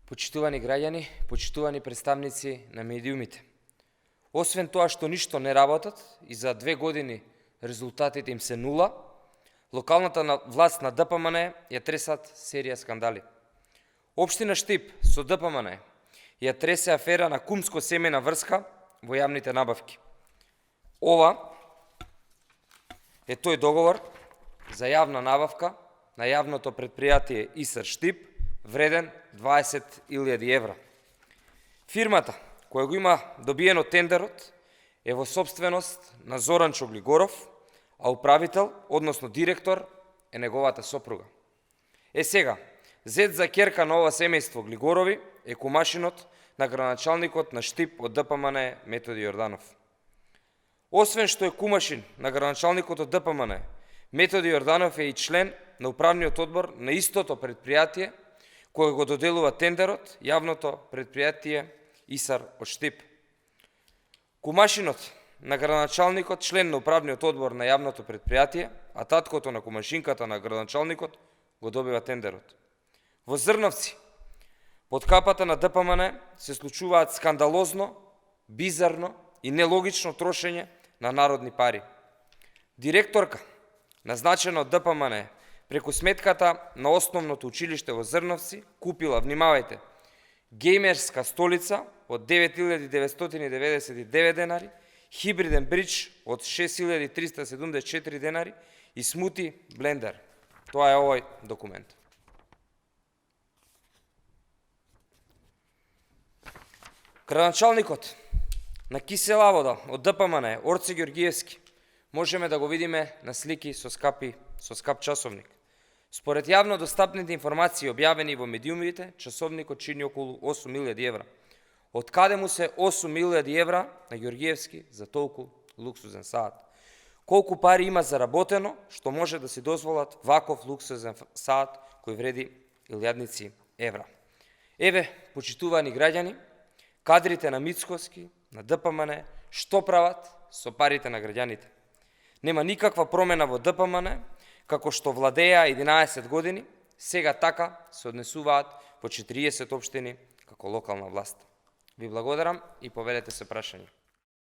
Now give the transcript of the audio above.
Почитувани граѓани, почитувани представници на медиумите. Освен тоа што ништо не работат и за 2 години резултатите им се нула, локалната власт на ДПМН ја тресат серија скандали. Општина Штип со ДПМН ја тресе афера на кумско-семејна врска во јавните набавки. Ова е тој договор за јавна набавка на јавното предпријатие ИСР Штип, вреден 20.000 евра. Фирмата, која го има добиено тендерот, е во собственост на Зоран Чоглигоров, а управител, односно директор, е неговата сопруга. Сега, зет за ќерка на ова семејство Глигорови е кумашинот на градоначалникот на Штип од ДПМН Методи Јорданов. Освен што е кумашин на градоначалникот од ДПМН, Методи Јорданов е и член на управниот одбор на истото предпријатие кој го доделува тендерот, јавното предпријатие ИСР од Штип. Кумашинот на градоначалникот, член на управниот одбор на јавното предпријатие, а таткото на кумашинката на градоначалникот го добива тендерот. Во Зрновци, под капата на ДПМН се случуваат скандалозно, бизарно и нелогично трошење на народни пари. Директорка, назначена од ДПМН, преку сметката на основното училиште во Зрновци, купила, внимавајте, геймерска столица од 9.999 денари, хибриден бридж од 6.374 денари и смути блендер. Тоа е овој документ. Градоначалникот на Кисела вода од ДПМН Орце Ѓоргиевски можеме да го видиме на слики со скап часовник. Според јавно достапните информации објавени во медиумите, часовникот чини околу 8.000 евра. Од каде му се 8.000 евра на Ѓоргиевски за толку луксузен саат? Колку пари има заработено, што може да си дозволат ваков луксузен саат кој вреди илјадници евра? Еве, почитувани граѓани, кадрите на Мицкоски, на ДПМН, што прават со парите на граѓаните? Нема никаква промена во ДПМН, како што владеа 11 години, сега така се однесуваат во 40 општини како локална власт. Ви благодарам и поведете се прашање.